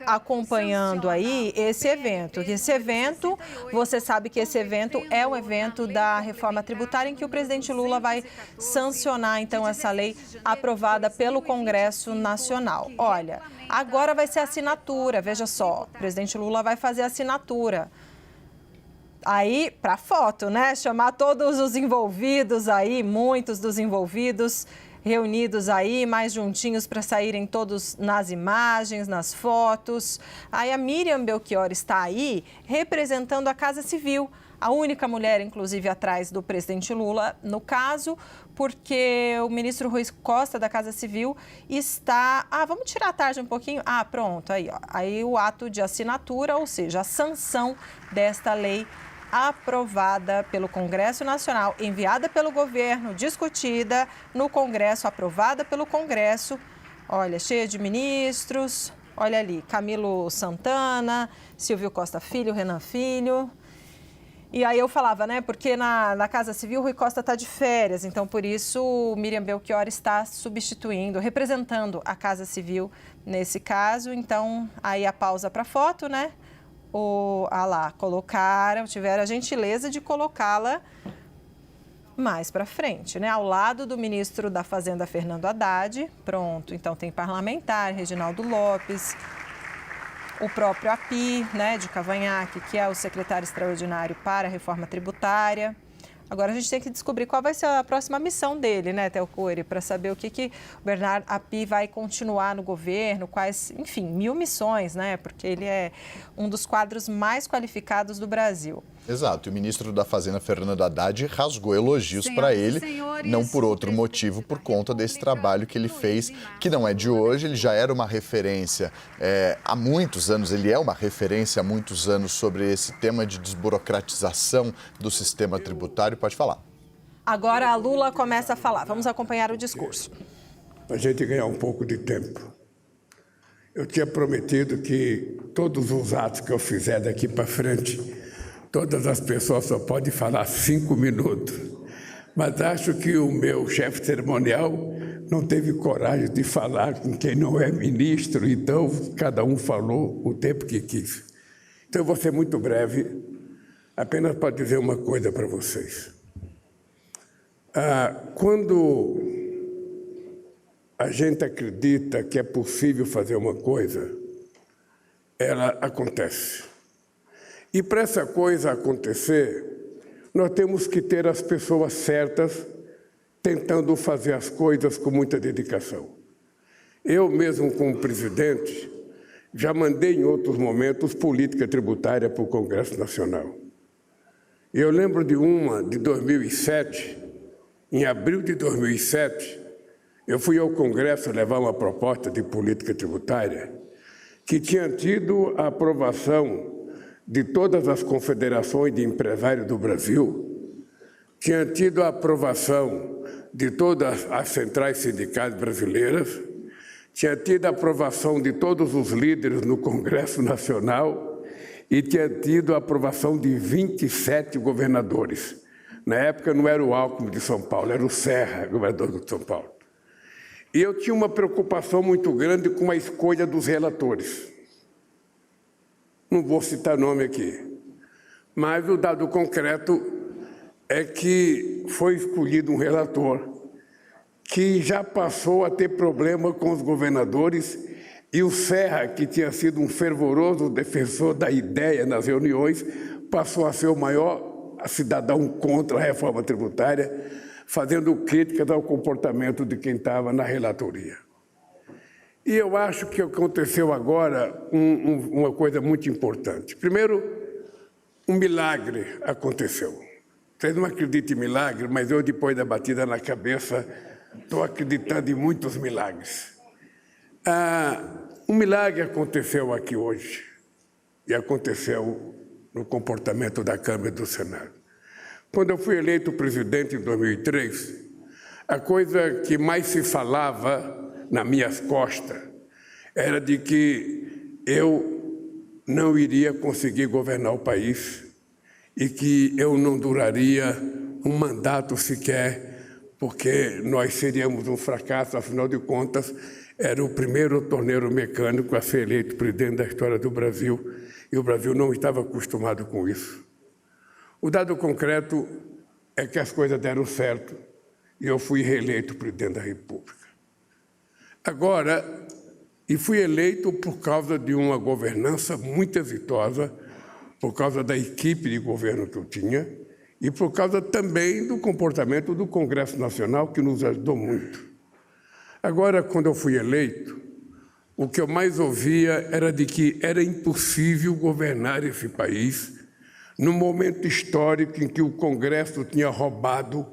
Acompanhando aí esse evento. Você sabe que esse evento é um evento da reforma tributária em que o presidente Lula vai sancionar, então, essa lei aprovada pelo Congresso Nacional. Olha, agora vai ser assinatura, veja só, o presidente Lula vai fazer assinatura. Aí, para foto, né? Chamar todos os envolvidos aí, muitos dos envolvidos reunidos aí, mais juntinhos para saírem todos nas imagens, nas fotos. Aí a Miriam Belchior está aí representando a Casa Civil, a única mulher, inclusive, atrás do presidente Lula, no caso, porque o ministro Rui Costa, da Casa Civil, está... vamos tirar a tarde um pouquinho? Pronto, aí, ó. Aí o ato de assinatura, ou seja, a sanção desta lei aprovada pelo Congresso Nacional, enviada pelo governo, discutida no Congresso, aprovada pelo Congresso. Olha, cheia de ministros. Olha ali, Camilo Santana, Silvio Costa Filho, Renan Filho. E aí eu falava, né, porque na Casa Civil o Rui Costa está de férias, então por isso o Miriam Belchior está substituindo, representando a Casa Civil nesse caso. Então, aí a pausa para foto, né? Tiveram a gentileza de colocá-la mais para frente, né? Ao lado do ministro da Fazenda, Fernando Haddad. Pronto, então tem parlamentar, Reginaldo Lopes, o próprio API, né, de Cavanhaque, que é o secretário extraordinário para a reforma tributária. Agora a gente tem que descobrir qual vai ser a próxima missão dele, né, Théo Coelho, para saber o que o Bernardo Api vai continuar no governo, quais, enfim, 1000 missões, né, porque ele é um dos quadros mais qualificados do Brasil. Exato, e o ministro da Fazenda, Fernando Haddad, rasgou elogios para ele, não por outro motivo, por conta desse trabalho que ele fez, que não é de hoje, ele já era uma referência há muitos anos, ele é uma referência há muitos anos sobre esse tema de desburocratização do sistema tributário. Pode falar. Agora a Lula começa a falar, vamos acompanhar o discurso. Para a gente ganhar um pouco de tempo. Eu tinha prometido que todos os atos que eu fizer daqui para frente, todas as pessoas só podem falar 5 minutos. Mas acho que o meu chefe cerimonial não teve coragem de falar com quem não é ministro, então cada um falou o tempo que quis. Então eu vou ser muito breve, apenas para dizer uma coisa para vocês. Quando a gente acredita que é possível fazer uma coisa, ela acontece. E para essa coisa acontecer, nós temos que ter as pessoas certas tentando fazer as coisas com muita dedicação. Eu mesmo, como presidente, já mandei em outros momentos política tributária para o Congresso Nacional. Eu lembro de uma de 2007, em abril de 2007, eu fui ao Congresso levar uma proposta de política tributária que tinha tido a aprovação de todas as confederações de empresários do Brasil, tinha tido a aprovação de todas as centrais sindicais brasileiras, tinha tido a aprovação de todos os líderes no Congresso Nacional e tinha tido a aprovação de 27 governadores. Na época não era o Alckmin de São Paulo, era o Serra, governador de São Paulo. E eu tinha uma preocupação muito grande com a escolha dos relatores. Não vou citar nome aqui, mas o dado concreto é que foi escolhido um relator que já passou a ter problema com os governadores e o Serra, que tinha sido um fervoroso defensor da ideia nas reuniões, passou a ser o maior cidadão contra a reforma tributária, fazendo críticas ao comportamento de quem estava na relatoria. E eu acho que aconteceu agora uma coisa muito importante. Primeiro, um milagre aconteceu. Vocês não acreditam em milagre, mas eu, depois da batida na cabeça, estou acreditando em muitos milagres. Um milagre aconteceu aqui hoje, e aconteceu no comportamento da Câmara e do Senado. Quando eu fui eleito presidente em 2003, a coisa que mais se falava nas minhas costas era de que eu não iria conseguir governar o país e que eu não duraria um mandato sequer, porque nós seríamos um fracasso, afinal de contas, era o primeiro torneiro mecânico a ser eleito presidente da história do Brasil, e o Brasil não estava acostumado com isso. O dado concreto é que as coisas deram certo e eu fui reeleito presidente da República. Agora, e fui eleito por causa de uma governança muito exitosa, por causa da equipe de governo que eu tinha e por causa também do comportamento do Congresso Nacional, que nos ajudou muito. Agora, quando eu fui eleito, o que eu mais ouvia era de que era impossível governar esse país num momento histórico em que o Congresso tinha roubado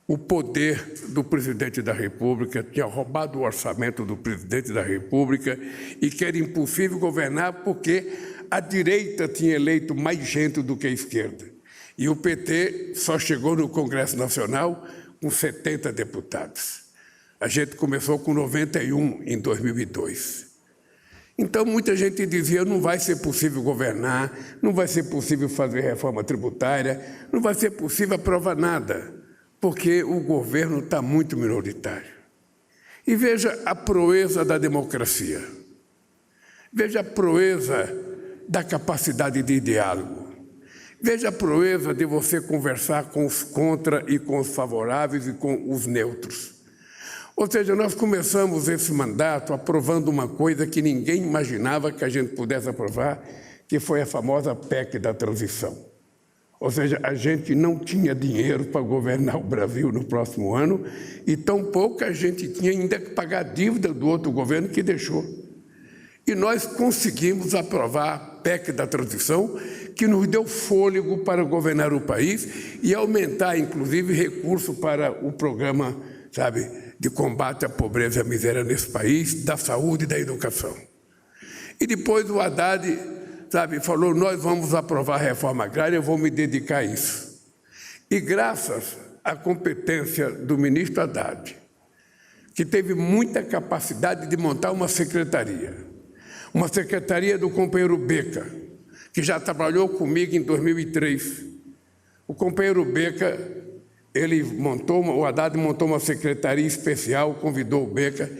o poder do presidente da República, tinha roubado o orçamento do presidente da República e que era impossível governar porque a direita tinha eleito mais gente do que a esquerda. E o PT só chegou no Congresso Nacional com 70 deputados. A gente começou com 91 em 2002. Então, muita gente dizia, não vai ser possível governar, não vai ser possível fazer reforma tributária, não vai ser possível aprovar nada, porque o governo está muito minoritário. E veja a proeza da democracia. Veja a proeza da capacidade de diálogo. Veja a proeza de você conversar com os contra e com os favoráveis e com os neutros. Ou seja, nós começamos esse mandato aprovando uma coisa que ninguém imaginava que a gente pudesse aprovar, que foi a famosa PEC da transição. Ou seja, a gente não tinha dinheiro para governar o Brasil no próximo ano e tampouco a gente tinha ainda que pagar a dívida do outro governo que deixou. E nós conseguimos aprovar a PEC da transição, que nos deu fôlego para governar o país e aumentar, inclusive, recurso para o programa, de combate à pobreza e à miséria nesse país, da saúde e da educação. E depois o Haddad, falou, nós vamos aprovar a reforma agrária, eu vou me dedicar a isso. E graças à competência do ministro Haddad, que teve muita capacidade de montar uma secretaria do companheiro Beca, que já trabalhou comigo em 2003. O companheiro Beca, o Haddad montou uma secretaria especial, convidou o Beca.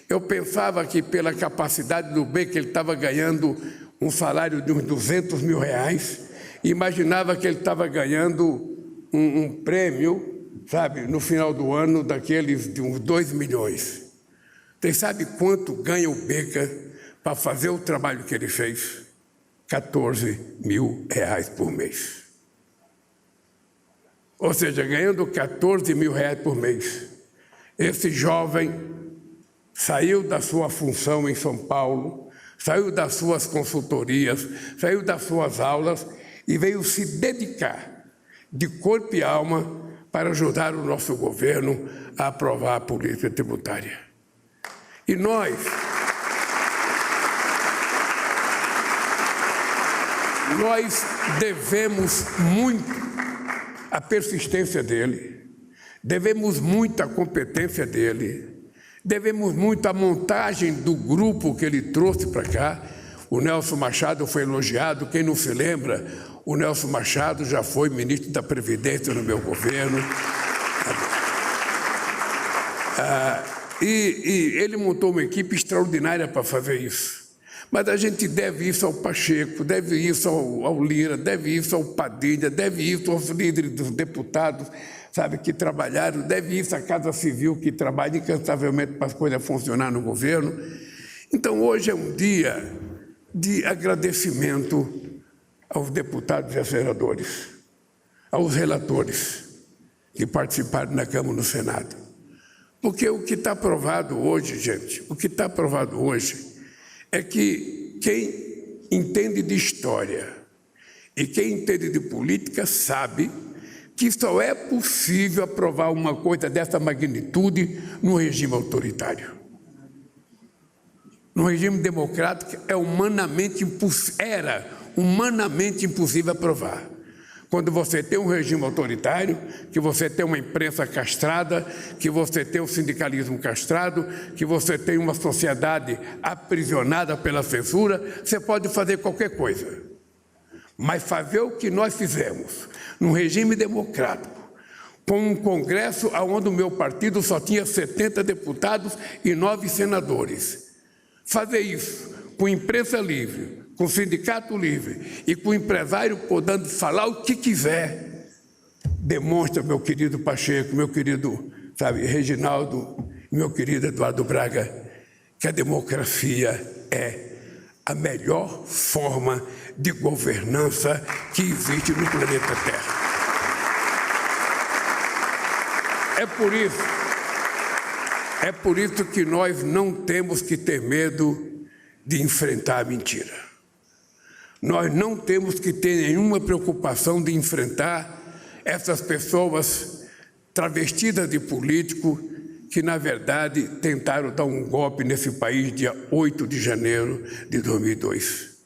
Eu pensava que pela capacidade do Beca ele estava ganhando um salário de uns R$200 mil, e imaginava que ele estava ganhando um prêmio, no final do ano, daqueles de uns 2 milhões. Vocês sabem quanto ganha o Beca para fazer o trabalho que ele fez? R$14 mil por mês. Ou seja, ganhando R$14 mil por mês, esse jovem saiu da sua função em São Paulo, saiu das suas consultorias, saiu das suas aulas e veio se dedicar de corpo e alma para ajudar o nosso governo a aprovar a política tributária. E nós devemos muito à persistência dele, devemos muito à competência dele, devemos muito à montagem do grupo que ele trouxe para cá. O Nelson Machado foi elogiado, quem não se lembra, o Nelson Machado já foi ministro da Previdência no meu governo. E ele montou uma equipe extraordinária para fazer isso. Mas a gente deve isso ao Pacheco, deve isso ao Lira, deve isso ao Padilha, deve isso aos líderes dos deputados, que trabalharam, deve isso à Casa Civil, que trabalha incansavelmente para as coisas funcionar no governo. Então, hoje é um dia de agradecimento aos deputados e senadores, aos relatores que participaram na Câmara e no Senado. Porque o que está aprovado hoje, gente, é que quem entende de história e quem entende de política sabe que só é possível aprovar uma coisa dessa magnitude num regime autoritário. No regime democrático era humanamente impossível aprovar. Quando você tem um regime autoritário, que você tem uma imprensa castrada, que você tem um sindicalismo castrado, que você tem uma sociedade aprisionada pela censura, você pode fazer qualquer coisa. Mas fazer o que nós fizemos, num regime democrático, com um Congresso onde o meu partido só tinha 70 deputados e 9 senadores. Fazer isso com imprensa livre, com sindicato livre e com empresário podendo falar o que quiser, demonstra, meu querido Pacheco, meu querido, Reginaldo, meu querido Eduardo Braga, que a democracia é a melhor forma de governança que existe no planeta Terra. É por isso que nós não temos que ter medo de enfrentar a mentira. Nós não temos que ter nenhuma preocupação de enfrentar essas pessoas travestidas de político que, na verdade, tentaram dar um golpe nesse país dia 8 de janeiro de 2002.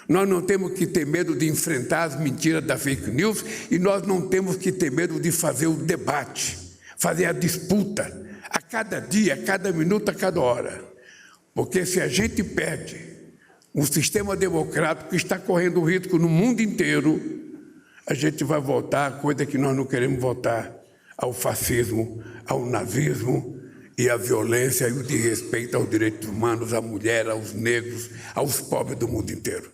Nós não temos que ter medo de enfrentar as mentiras da fake news e nós não temos que ter medo de fazer o debate, fazer a disputa, a cada dia, a cada minuto, a cada hora. Porque se a gente perde um sistema democrático que está correndo risco no mundo inteiro, a gente vai voltar a coisa que nós não queremos voltar, ao fascismo, ao nazismo e à violência e o desrespeito aos direitos humanos, à mulher, aos negros, aos pobres do mundo inteiro.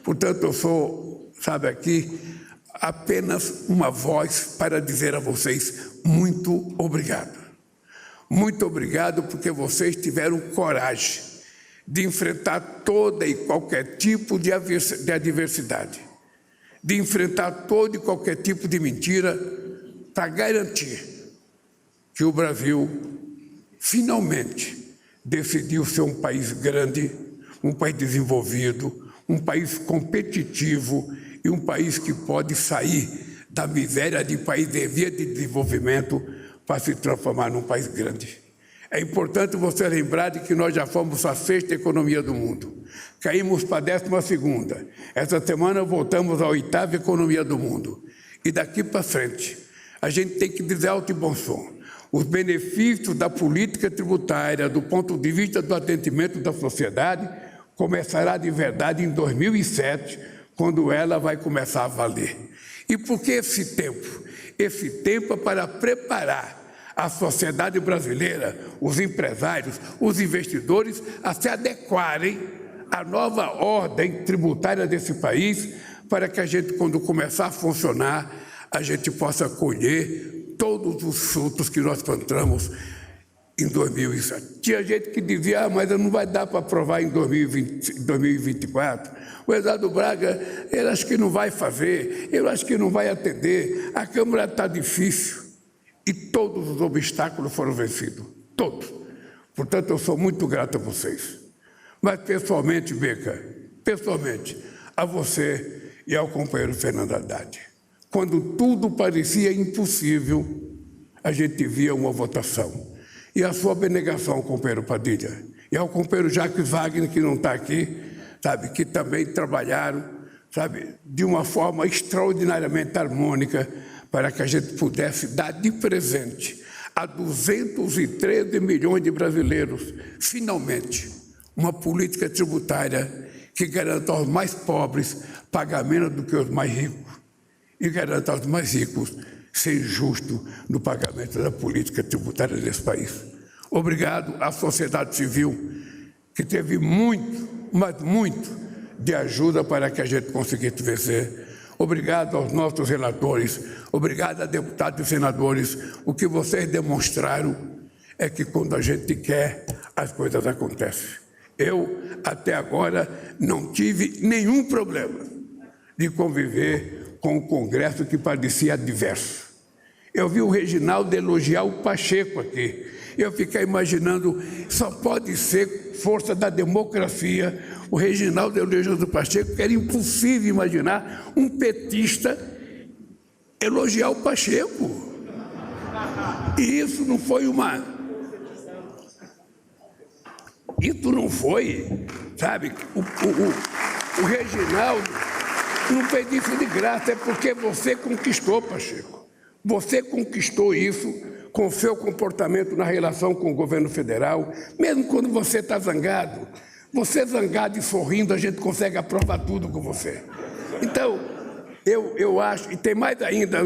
Portanto, eu sou, aqui, apenas uma voz para dizer a vocês muito obrigado. Muito obrigado porque vocês tiveram coragem de enfrentar toda e qualquer tipo de adversidade, de enfrentar todo e qualquer tipo de mentira para garantir que o Brasil finalmente decidiu ser um país grande, um país desenvolvido, um país competitivo e um país que pode sair da miséria de país em via de desenvolvimento para se transformar num país grande. É importante você lembrar de que nós já fomos a 6ª economia do mundo. Caímos para a 12ª. Essa semana voltamos à 8ª economia do mundo. E daqui para frente, a gente tem que dizer alto e bom som. Os benefícios da política tributária, do ponto de vista do atendimento da sociedade, começará de verdade em 2007, quando ela vai começar a valer. E por que esse tempo? Esse tempo é para preparar a sociedade brasileira, os empresários, os investidores, a se adequarem à nova ordem tributária desse país, para que a gente, quando começar a funcionar, a gente possa colher todos os frutos que nós plantamos em 2007. Tinha gente que dizia, mas não vai dar para aprovar em 2024. O Eduardo Braga, ele acha que não vai fazer, ele acha que não vai atender, a Câmara está difícil. E todos os obstáculos foram vencidos, todos. Portanto, eu sou muito grato a vocês. Mas pessoalmente, Beca, pessoalmente, a você e ao companheiro Fernando Haddad. Quando tudo parecia impossível, a gente via uma votação. E a sua abnegação, companheiro Padilha, e ao companheiro Jacques Wagner, que não está aqui, que também trabalharam, de uma forma extraordinariamente harmônica, para que a gente pudesse dar de presente a 213 milhões de brasileiros, finalmente, uma política tributária que garanta aos mais pobres pagar menos do que os mais ricos e garanta aos mais ricos ser justo no pagamento da política tributária desse país. Obrigado à sociedade civil, que teve muito, mas muito, de ajuda para que a gente conseguisse vencer. Obrigado aos nossos relatores, obrigado a deputados e senadores. O que vocês demonstraram é que quando a gente quer, as coisas acontecem. Eu, até agora, não tive nenhum problema de conviver com o Congresso que parecia adverso. Eu vi o Reginaldo elogiar o Pacheco aqui. Eu fiquei imaginando, só pode ser força da democracia. O Reginaldo elogiando o Pacheco, que era impossível imaginar um petista elogiar o Pacheco. E isso não foi Isso não foi, o Reginaldo não fez isso de graça, é porque você conquistou, Pacheco. Você conquistou isso com o seu comportamento na relação com o governo federal, mesmo quando você está zangado. Você zangado e sorrindo, a gente consegue aprovar tudo com você. Então, Eu acho, e tem mais ainda,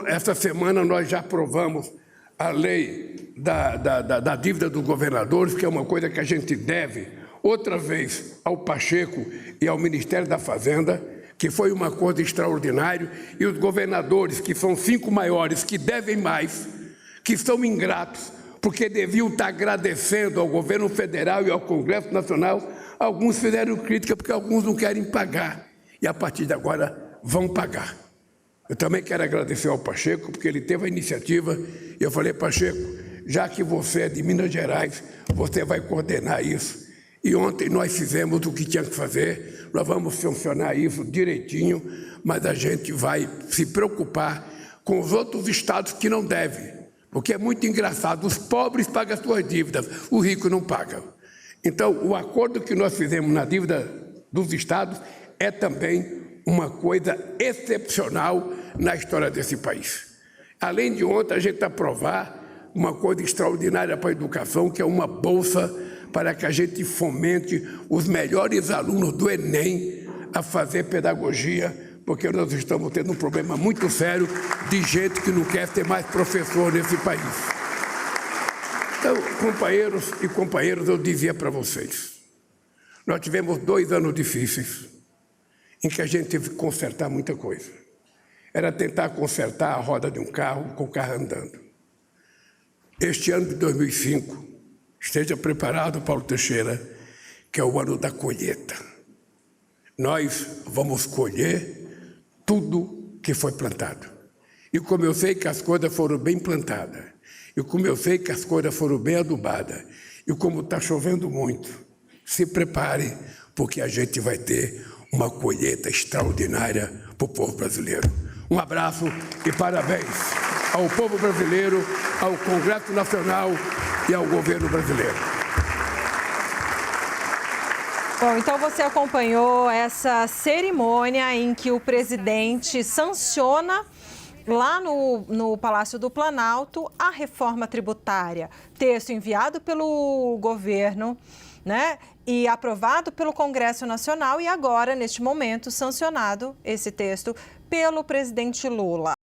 essa semana nós já aprovamos a lei da dívida dos governadores, que é uma coisa que a gente deve, outra vez, ao Pacheco e ao Ministério da Fazenda, que foi uma coisa extraordinária, e os governadores, que são 5 maiores, que devem mais, que são ingratos, porque deviam estar agradecendo ao governo federal e ao Congresso Nacional, alguns fizeram crítica porque alguns não querem pagar, e a partir de agora vão pagar. Eu também quero agradecer ao Pacheco, porque ele teve a iniciativa, e eu falei, Pacheco, já que você é de Minas Gerais, você vai coordenar isso. E ontem nós fizemos o que tinha que fazer, nós vamos funcionar isso direitinho, mas a gente vai se preocupar com os outros estados que não devem, porque é muito engraçado, os pobres pagam as suas dívidas, os ricos não pagam. Então, o acordo que nós fizemos na dívida dos estados é também uma coisa excepcional na história desse país. Além de ontem, a gente aprovar uma coisa extraordinária para a educação, que é uma bolsa para que a gente fomente os melhores alunos do Enem a fazer pedagogia, porque nós estamos tendo um problema muito sério de gente que não quer ter mais professor nesse país. Então, companheiros e companheiras, eu dizia para vocês, nós tivemos 2 anos difíceis, em que a gente teve que consertar muita coisa. Era tentar consertar a roda de um carro com o carro andando. Este ano de 2005, esteja preparado, Paulo Teixeira, que é o ano da colheita. Nós vamos colher tudo que foi plantado. E como eu sei que as coisas foram bem plantadas, e como eu sei que as coisas foram bem adubadas, e como está chovendo muito, se prepare, porque a gente vai ter uma colheita extraordinária para o povo brasileiro. Um abraço e parabéns ao povo brasileiro, ao Congresso Nacional e ao governo brasileiro. Bom, então você acompanhou essa cerimônia em que o presidente sanciona lá no Palácio do Planalto a reforma tributária. Texto enviado pelo governo, né? E aprovado pelo Congresso Nacional e agora, neste momento, sancionado esse texto pelo presidente Lula.